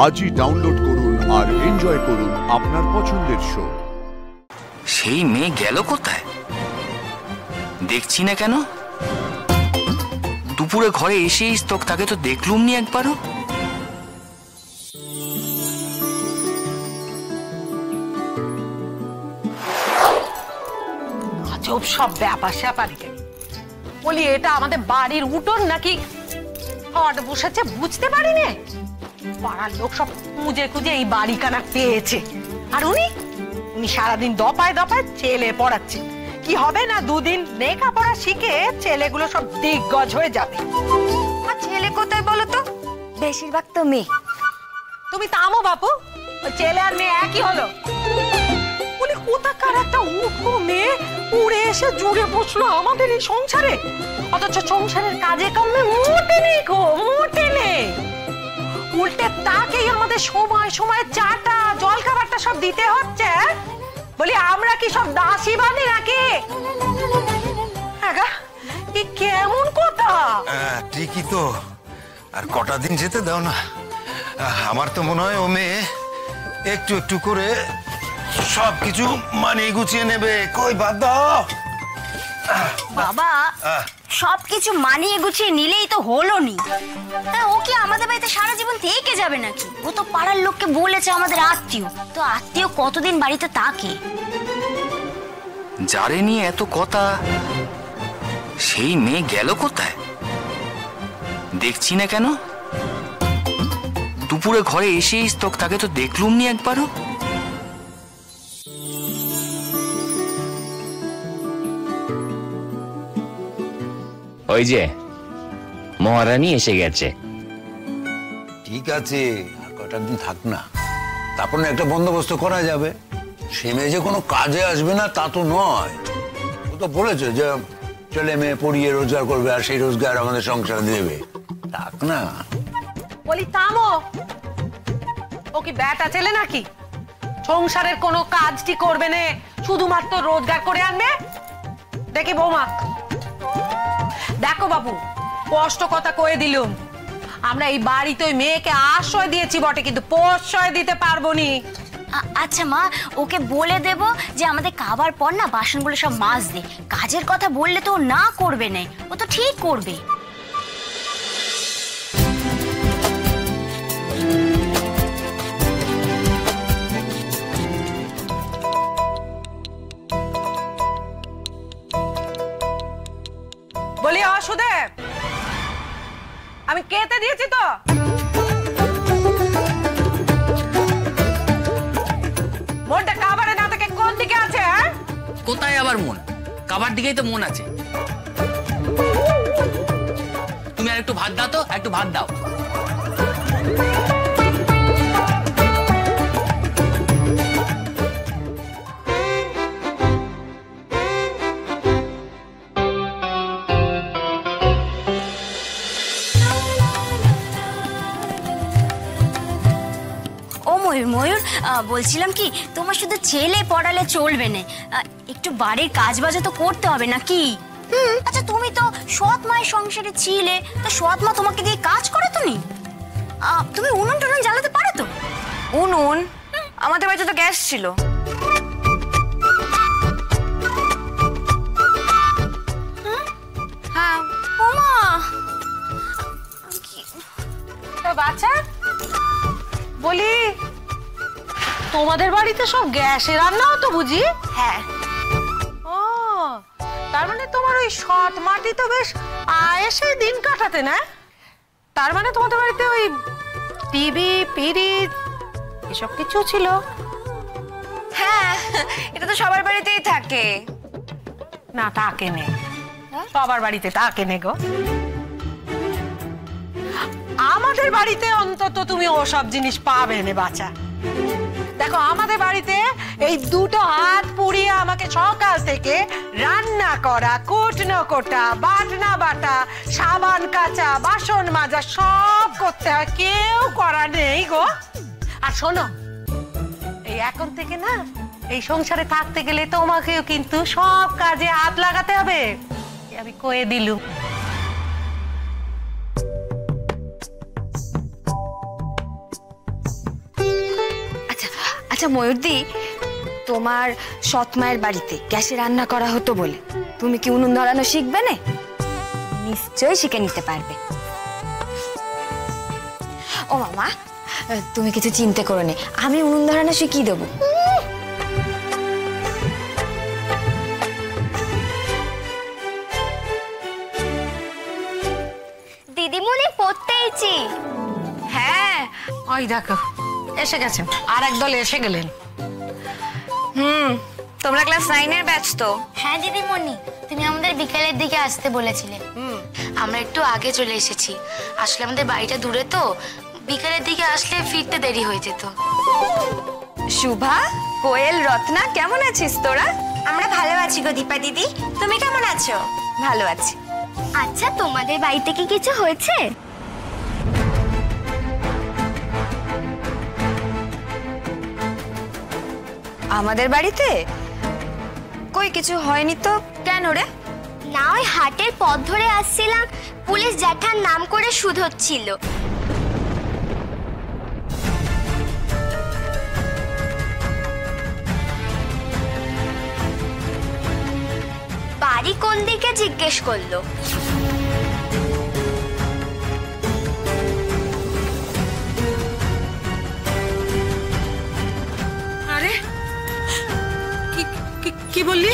আজই ডাউনলোড করুন আর এনজয় করুন আপনার পছন্দের শো। সেই মেয়ে গেল কোথায় দেখছি না কেন? দুপুরে ঘরে এসেই তাকে তো দেখলুম নি একবারও। আজব সব ব্যাপার স্যাপার। বলি এটা আমাদের বাড়ির উঠোন নাকি হট বসেছে বুঝতে পারিনি। পাড়ার লোক সব খুঁজে খুঁজে এই বাড়িখানা পেয়েছে, আর উনি সারাদিন দপায় দপায় ছেলে পড়াচ্ছে। কি হবে না দুদিন লেখাপড়া শিখে ছেলেগুলো সব দিগ্গজ হয়ে যাবে। আর ছেলে কোথায় বলো তো? বেশিরভাগ তো মেয়ে। তুমি থামো বাপু, ওই ছেলে আর মেয়ে একই হলো। বলি কোথাকার একটা উঠো মেয়ে উড়ে এসে জুড়ে বসলো আমাদের এই সংসারে, অথচ সংসারের কাজে কমে মোটে নেই গো, মোটে নেই। উল্টে তাকেই আমাদের সময় সময় চাটা জল খাবারটা সব দিতে হচ্ছে। বলি আমরা কি সব দাসী বানি নাকি? কি কেমন কথা? ঠিকই তো, আর কটা দিন যেতে দাও না। আমার তো মনে হয় ও মেয়ে একটু একটু করে সবকিছু মানিয়ে গুছিয়ে নেবে। কই বাদ দাও বাবা, সবকিছু মানিয়ে গুছিয়ে নিলেই তো হলো নি। ও কি আমাদের বাড়িতে সারা জীবন থেকে যাবে নাকি? ও তো পাড়ার লোককে বলেছে আমাদের আত্মীয়, তো আত্মীয় কতদিন বাড়িতে থাকে? যারে নিয়ে এত কথা সেই মেয়ে গেল কোথায় দেখছি না কেন? দুপুরে ঘরে এসেই তাকে তো দেখলুম নি একবারও। ওই যে মহারানী এসে গেছে। ঠিক আছে, আর কটা দিন থাক না, তারপর একটা বন্দোবস্ত করা যাবে। সে মেয়ে যে কোনো কাজে আসবে না তা তো নয়। ও তো বলেছে যে ছেলে মেয়ে পড়িয়ে রোজগার করবে, আর সেই রোজগার আমাদের সংসার দেবে। থাক না। বলি থামো, ও কি ব্যাটা ছেলে নাকি? সংসারের কোনো কাজটি করবে না, শুধুমাত্র রোজগার করে আনবে। দেখি বৌমা, দেখো বাবু, স্পষ্ট কথা কয়ে দিলুম, আমরা এই বাড়িতে ওই মেয়েকে আশ্রয় দিয়েছি বটে, কিন্তু প্রশ্রয় দিতে পারবো নি। আচ্ছা মা, ওকে বলে দেব যে আমাদের খাবার পর না বাসনগুলো সব মাজ দে। কাজের কথা বললে তো না করবে না, ও তো ঠিক করবে। বলি অসুদেব, আমি কেটে দিয়েছি তো। মনটা কাবারে না থেকে কোন দিকে আছে? কোথায় আবার মন? কাবার দিকেই তো মন আছে। তুমি আর একটু ভাত দাও তো, একটু ভাত দাও। ময়ূর, বলছিলাম কি, তোমার শুধু ছেলে পড়ালে চলবে না, একটু বাড়ির কাজ বাজও তো করতে হবে নাকি? আচ্ছা তুমি তো সৎ মায়ের সংসারে ছিলে, তো সৎ মা তোমাকে দিয়ে কাজ করে তো নি? তুমি উনুন টুনুন জ্বালাতে পারো তো? উনুন? আমাদের বাড়িতে তো গ্যাস ছিল। হ্যাঁ। ওমা, বাচ্চা বলি, তোমাদের বাড়িতে সব গ্যাসে রান্না হতো বুঝি? হ্যাঁ। ও, তার মানে তোমার ওই সৎ মাটি তো বেশ আয়েসে দিন কাটাতে না? তার মানে তোমাদের বাড়িতে ওই টিভি ফ্রিজ এসব কিছু ছিল? হ্যাঁ, এটা তো সবার বাড়িতেই থাকে। না, থাকে নে, সবার বাড়িতে থাকে নে গো। আমাদের বাড়িতে অন্তত তুমি ওসব জিনিস পাবে না বাচ্চা। দেখো আমাদের বাড়িতে এই দুটো হাত পুড়িয়ে আমাকে সকাল থেকে রান্না করা, কুটনো কোটা, বাটনা বাটা, সাবান কাচা, বাসন মাজা সব করতে হয়, কেউ করা নেই গো। আর শোনো, এই এখন থেকে না এই সংসারে থাকতে গেলে তোমাকেও কিন্তু সব কাজে হাত লাগাতে হবে, আমি কয়ে দিলুম। আচ্ছা ময়ূরদি, তোমার সৎ মায়ের বাড়িতে গ্যাসে রান্না করা হতো বলে তুমি কি উনুন ধরানো শিখবে না? নিশ্চয়ই শিখে নিতে পারবে। ও মামা, তুমি কিছু চিন্তা করো না, আমি উনুন ধরানো শিখিয়ে দেবো। দিদিমণি পড়তেইছি। হ্যাঁ, ওই দেখো এসে গেছেন, আর একদল এসে গেলেন। তোমরা ক্লাস 9-এর ব্যাচ তো? হ্যাঁ দিদিমণি, তুমি আমাদের বিকেলের দিকে আসতে বলেছিলে। আমরা একটু আগে চলে এসেছি, আসলে আমাদের বাড়িটা দূরে তো, বিকেলের দিকে আসলে ফিরতে দেরি হয়ে যেত। শুভা, কোয়েল, রত্না, কেমন আছিস তোরা? আমরা ভালো আছি গো দীপা দিদি, তুমি কেমন আছো? ভালো আছি। আচ্ছা, তোমাদের বাড়িতে কি কিছু হয়েছে? আমাদের বাড়িতে কই কিছু হয়নি তো। কেন রে? না, ওই হাটের পথ ধরে আসছিলাম, পুলিশ জ্যাঠার নাম করে শুধোচ্ছিল। বাড়ি কোন দিকে জিজ্ঞেস করলো। আরে কি বললি?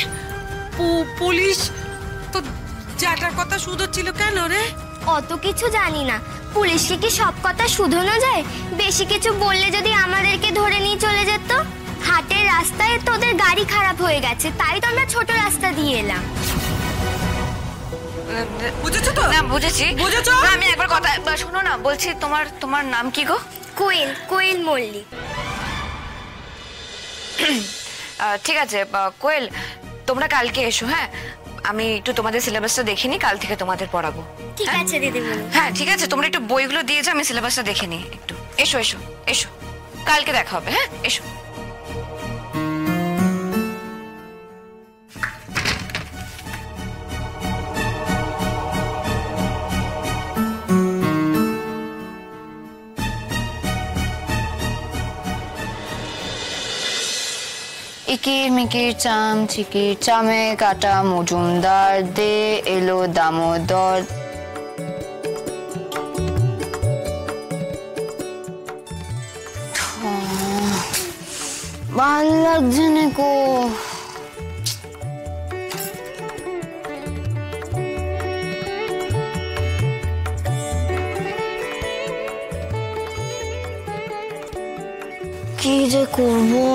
পুলিশ তো জ্যাঠার কথা শুধোচ্ছিল কেন রে? অত কিছু জানি না, পুলিশকে কি সব কথা শুধোনো যায়? বেশি কিছু বললে যদি আমাদেরকে ধরে নিয়ে চলে যেত। হাটের রাস্তায় তোদের গাড়ি খারাপ হয়ে গেছে, তাই তো আমরা ছোট রাস্তা দিয়ে এলাম। বুঝেছো তো? না, বুঝেছি। বুঝেছো? না, আমি একবার কথা শোনো না, বলছি তোমার নাম কি গো? কোয়েল, কোয়েল মল্লিক। ঠিক আছে কোয়েল, তোমরা কালকে এসো। হ্যাঁ, আমি একটু তোমাদের সিলেবাসটা দেখিনি, কাল থেকে তোমাদের পড়াবো। ঠিক আছে দিদিমণি। হ্যাঁ ঠিক আছে, তোমরা একটু বইগুলো দিয়েছো, আমি সিলেবাসটা দেখে নিই একটু। এসো এসো এসো, কালকে দেখা হবে। হ্যাঁ এসো। ইকির মিকির চাম চিকির চামে কাটা মজুমদার দে এলো দামোদর। ভাল লাগছে না গো। কি যে করবো।